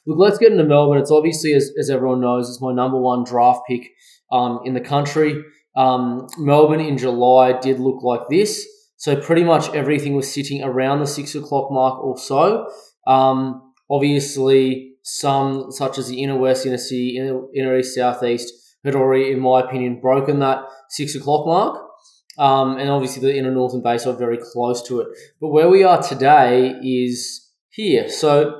Look, let's get into Melbourne. It's obviously, as everyone knows, it's my number one draft pick in the country. Melbourne in July did look like this. So pretty much everything was sitting around the 6 o'clock mark or so. Obviously, some such as the inner west, inner city, inner east, southeast had already, in my opinion, broken that 6 o'clock mark. And obviously the inner north and Bayside very close to it. But where we are today is here. So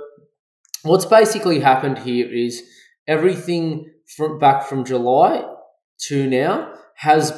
what's basically happened here is everything back from July to now is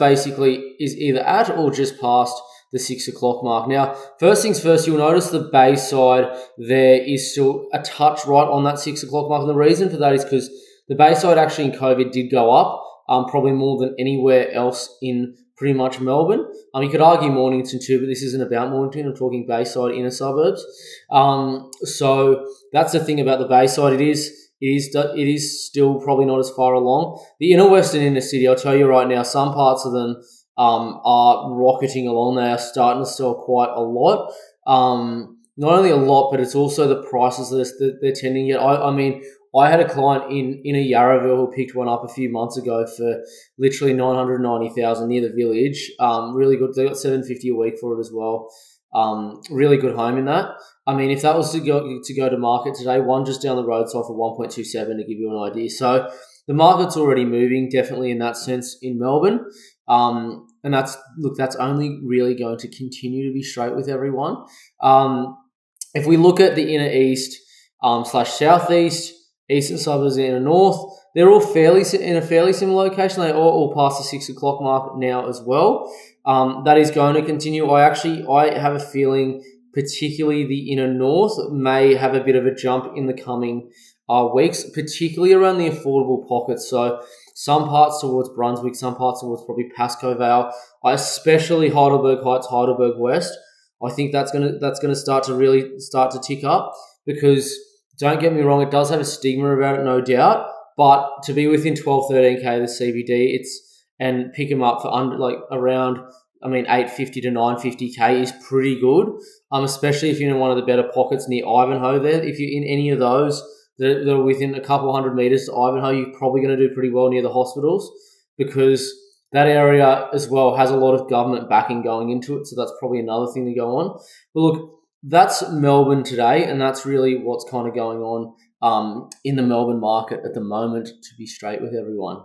either at or just past the 6 o'clock mark. Now, first things first, you'll notice the Bayside there is still a touch right on that 6 o'clock mark. And the reason for that is because the Bayside actually in COVID did go up, probably more than anywhere else in pretty much Melbourne. You could argue Mornington too, but this isn't about Mornington. I'm talking Bayside inner suburbs. So that's the thing about the Bayside. It is still probably not as far along. The inner west and inner city, I'll tell you right now, some parts of them are rocketing along. They are starting to sell quite a lot. Not only a lot, but it's also the prices that they're tending to get. I mean, I had a client in a Yarraville who picked one up a few months ago for literally $990,000 near the village. Really good. They got $750 a week for it as well. Really good home in that. I mean, if that was to go to market today, one just down the road sold for 1.27 to give you an idea. So the market's already moving, definitely in that sense in Melbourne. And that's only really going to continue to be straight with everyone. If we look at the inner east / southeast, eastern suburbs and inner north, they're all in a fairly similar location. They all past the 6 o'clock mark now as well. That is going to continue. I have a feeling particularly the inner north may have a bit of a jump in the coming weeks, particularly around the affordable pockets. So some parts towards Brunswick, some parts towards probably Pascoe Vale, especially Heidelberg Heights, Heidelberg West. I think that's gonna start to tick up because don't get me wrong, it does have a stigma about it, no doubt. But to be within 12, 13K of the CBD, and pick them up for around 850 to 950K is pretty good. Especially if you're in one of the better pockets near Ivanhoe there. If you're in any of those that are within a couple hundred meters to Ivanhoe, you're probably going to do pretty well near the hospitals because that area as well has a lot of government backing going into it. So that's probably another thing to go on. But look, that's Melbourne today, and that's really what's kind of going on in the Melbourne market at the moment, to be straight with everyone.